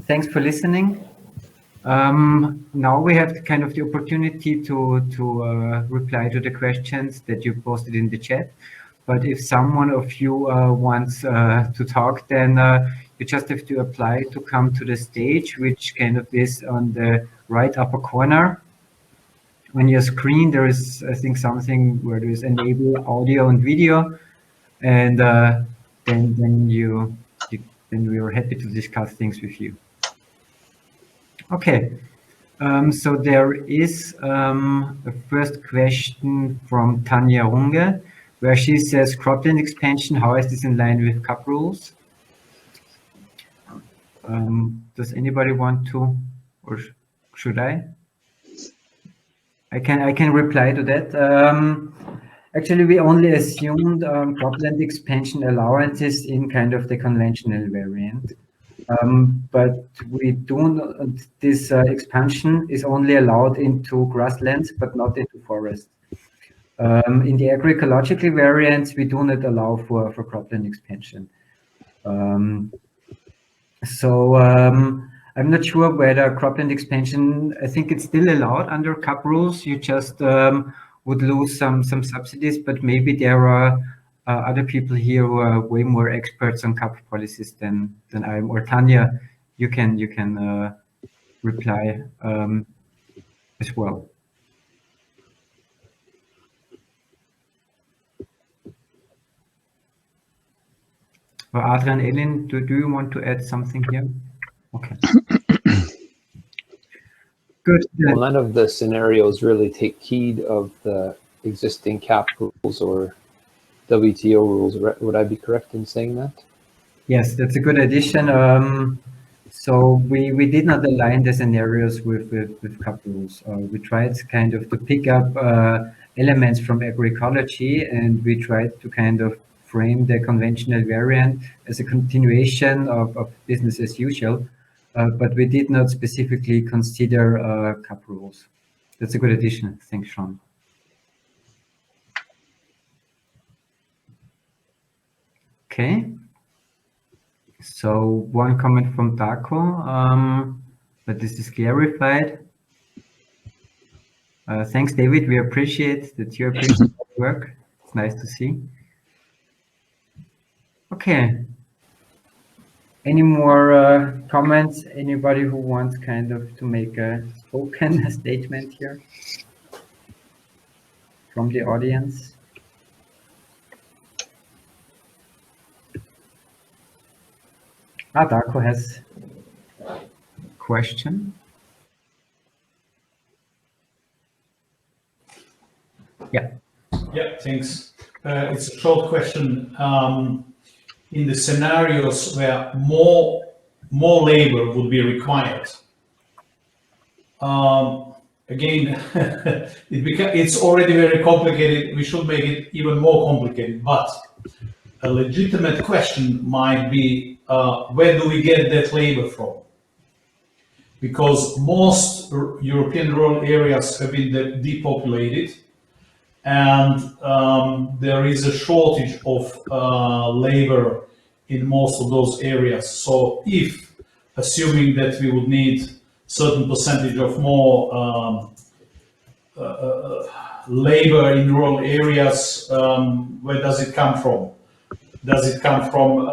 Thanks for listening. Now we have the opportunity to reply to the questions that you posted in the chat. But if someone of you wants to talk, then you just have to apply to come to the stage, which is on the right upper corner. On your screen, there is, I think, something where there is enable audio and video, and then we are happy to discuss things with you. Okay. So there is a first question from Tanya Runge, where she says, cropland expansion, how is this in line with CAP rules? Does anybody want to, or should I? I can reply to that. Actually, we only assumed cropland expansion allowances in the conventional variant. But we do this expansion is only allowed into grasslands, but not into forest. In the agro-ecological variants, we do not allow for cropland expansion. I'm not sure whether cropland expansion, I think it's still allowed under CAP rules. You just would lose some subsidies, but maybe there are other people here who are way more experts on CAP policies than I am. Or Tanya, you can reply as well. Or Adrian, Elin, do you want to add something here? Okay. Good. Well, none of the scenarios really take heed of the existing CAP rules or WTO rules. Would I be correct in saying that? Yes, that's a good addition. So we did not align the scenarios with CAP rules. We tried to pick up elements from agroecology, and we tried to frame the conventional variant as a continuation of business as usual, but we did not specifically consider CAP rules. That's a good addition. Thanks, Sean. Okay. So one comment from Darko, but this is clarified. Thanks, David. We appreciate that you appreciate the work. It's nice to see. Okay. Any more comments? Anybody who wants to make a spoken statement here from the audience? Darko has a question. Yeah. Yeah, thanks. It's a short question. In the scenarios where more labor would be required, again, it's already very complicated. We should make it even more complicated. But a legitimate question might be, where do we get that labor from? Because most European rural areas have been depopulated, and there is a shortage of labor in most of those areas. So if, assuming that we would need certain percentage of more labor in rural areas, where does it come from? Does it come from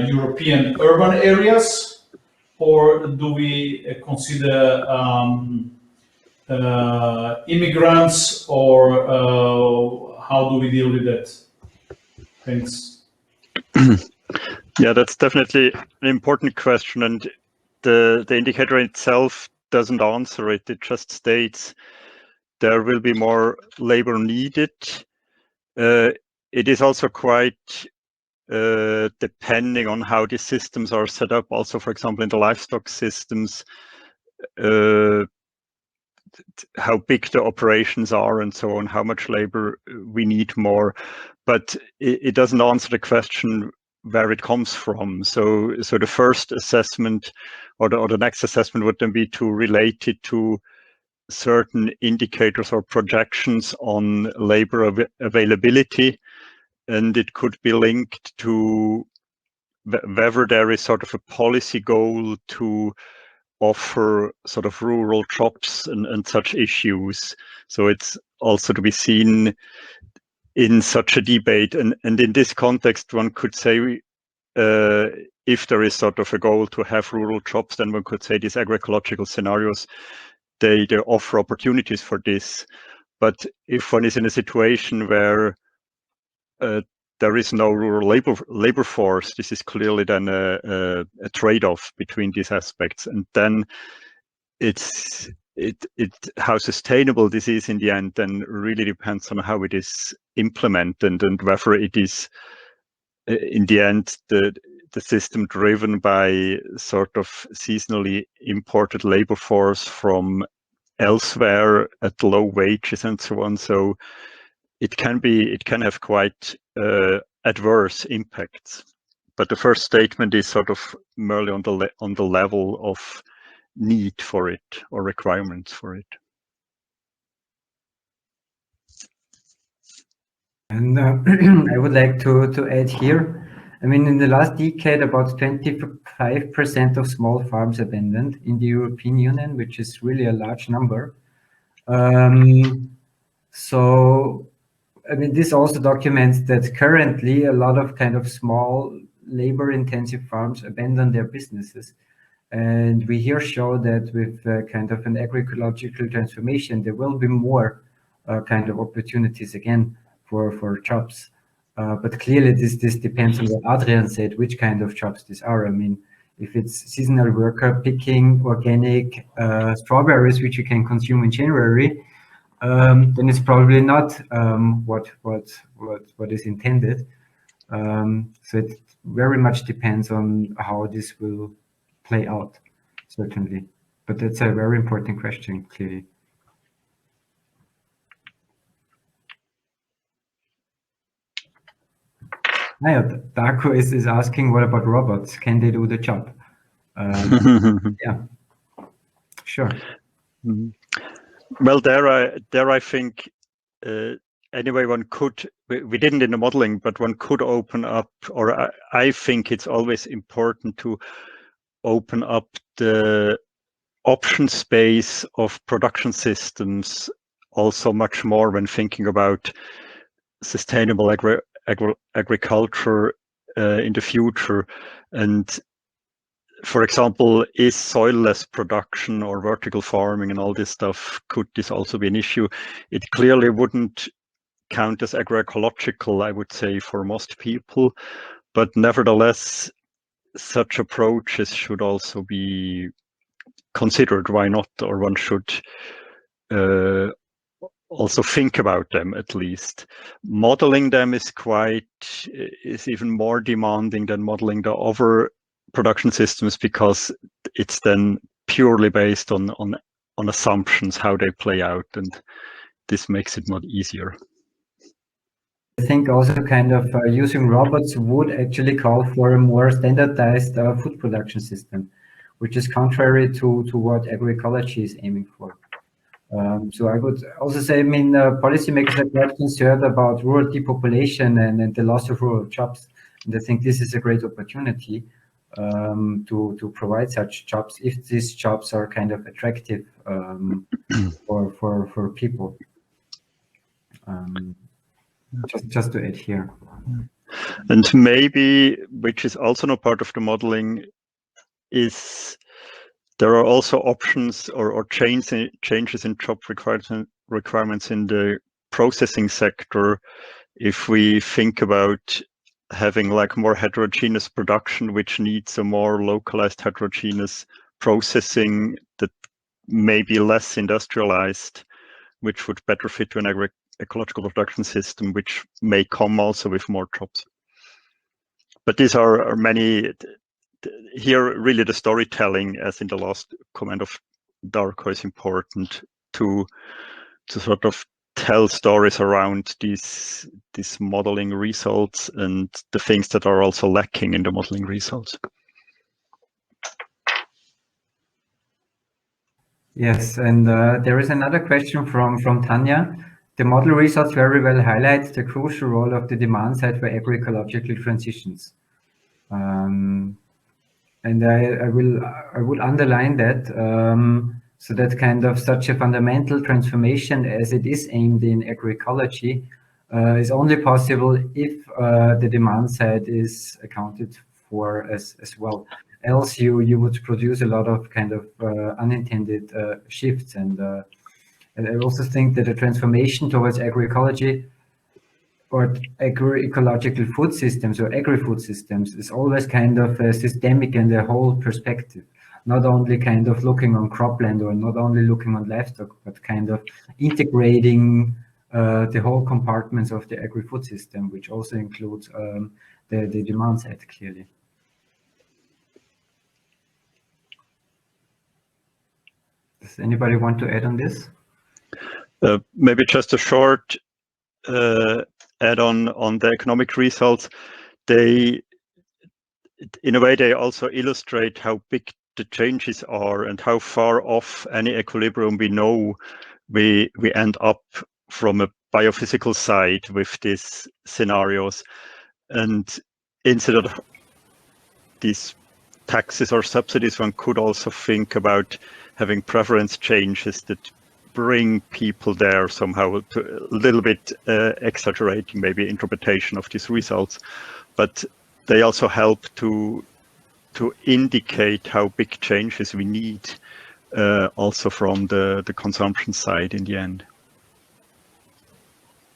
European urban areas, or do we consider immigrants, or how do we deal with that? Thanks. Yeah, that's definitely an important question, and the indicator itself doesn't answer it. It just states there will be more labor needed. It is also quite depending on how the systems are set up. Also, for example, in the livestock systems, how big the operations are and so on, how much labor we need more. But it doesn't answer the question where it comes from. So the first assessment or the next assessment would then be to relate it to certain indicators or projections on labor availability, and it could be linked to whether there is sort of a policy goal to offer sort of rural jobs and such issues. So it's also to be seen in such a debate. And in this context, one could say, if there is sort of a goal to have rural jobs, then one could say these agro-ecological scenarios, they offer opportunities for this. But if one is in a situation where there is no rural labor force, this is clearly then a trade-off between these aspects. And then how sustainable this is in the end then really depends on how it is implemented and whether it is in the end the system driven by sort of seasonally imported labor force from elsewhere at low wages and so on. So it can have quite adverse impacts. But the first statement is sort of merely on the level of need for it or requirements for it. And I would like to add here, I mean, in the last decade, about 25% of small farms abandoned in the European Union, which is really a large number. So, I mean, this also documents that currently a lot of kind of small labor-intensive farms abandon their businesses. And we here show that with kind of an agro-ecological transformation, there will be more kind of opportunities again for jobs. But clearly this depends on what Adrian said, which kind of jobs these are. I mean, if it's seasonal worker picking organic strawberries, which you can consume in January, then it's probably not what is intended. So it very much depends on how this will play out, certainly. But that's a very important question, clearly. Darko is asking, what about robots? Can they do the job? Yeah, sure. Well, there I think anyway one could, we didn't in the modeling, but one could open up, or I think it's always important to open up the option space of production systems also much more when thinking about sustainable agriculture in the future. And for example, is soilless production or vertical farming and all this stuff, could this also be an issue? It clearly wouldn't count as agroecological, I would say, for most people, but nevertheless, such approaches should also be considered. Why not? Or one should also think about them at least. Modeling them is even more demanding than modeling the other production systems, because it's then purely based on assumptions how they play out, and this makes it not easier. I think also kind of using robots would actually call for a more standardized food production system, which is contrary to what agroecology is aiming for. So I would also say, I mean, policymakers are quite concerned about rural depopulation and the loss of rural jobs. And I think this is a great opportunity to provide such jobs if these jobs are kind of attractive for people. Just to add here. And maybe, which is also not part of the modeling, is there are also options or changes in job requirements in the processing sector. If we think about having like more heterogeneous production, which needs a more localized heterogeneous processing that may be less industrialized, which would better fit to an agro-ecological production system, which may come also with more jobs. But these are many. Here, really, the storytelling, as in the last comment of Darko, is important to sort of tell stories around these modeling results and the things that are also lacking in the modeling results. Yes, and there is another question from Tanya. The model results very well highlight the crucial role of the demand side for agro-ecological transitions. And I will underline that. So that kind of such a fundamental transformation as it is aimed in agroecology is only possible if the demand side is accounted for as well. Else you would produce a lot of kind of unintended shifts. And I also think that the transformation towards agroecology or agro-ecological food systems or agri-food systems is always kind of systemic and a whole perspective, not only kind of looking on cropland or not only looking on livestock, but kind of integrating the whole compartments of the agri-food system, which also includes the demand side clearly. Does anybody want to add on this? Maybe just a short add on the economic results. They, in a way, they also illustrate how big the changes are and how far off any equilibrium we know we end up from a biophysical side with these scenarios. And instead of these taxes or subsidies, one could also think about having preference changes that bring people there somehow, to a little bit exaggerating maybe interpretation of these results, but they also help to indicate how big changes we need also from the consumption side in the end.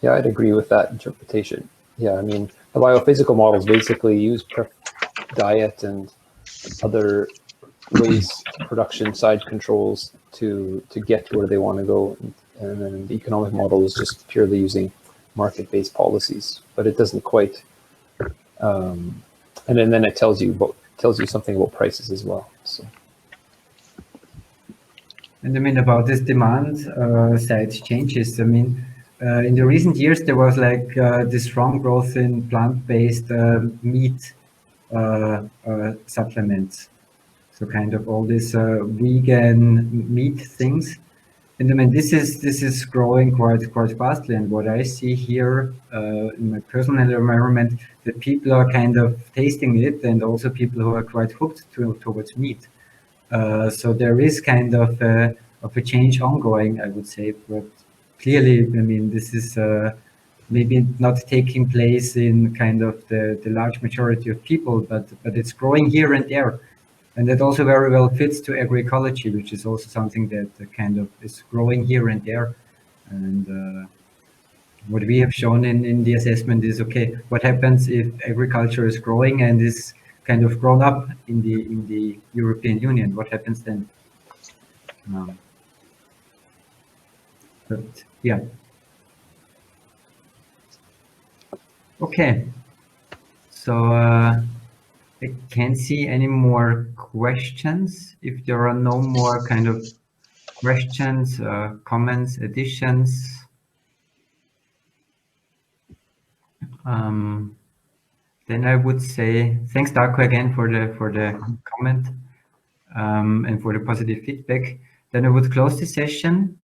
Yeah, I'd agree with that interpretation. Yeah, I mean, the biophysical models basically use diet and other waste production side controls to get to where they want to go, and then the economic model is just purely using market-based policies, but it doesn't quite. And then it tells you something about prices as well. So. And I mean, about this demand side changes, I mean, in the recent years, there was like this strong growth in plant-based meat supplements. So kind of all these vegan meat things. And I mean, this is growing quite fastly. And what I see here in my personal environment, that people are kind of tasting it, and also people who are quite hooked towards meat. So there is kind of a change ongoing, I would say. But clearly, I mean, this is maybe not taking place in kind of the large majority of people, but it's growing here and there. And that also very well fits to agroecology, which is also something that kind of is growing here and there. And what we have shown in the assessment is, okay, what happens if agriculture is growing and is kind of grown up in the European Union? What happens then? But yeah. Okay. So I can't see any more questions. If there are no more kind of questions, comments, additions, then I would say thanks, Darko, again for the comment and for the positive feedback. Then I would close the session.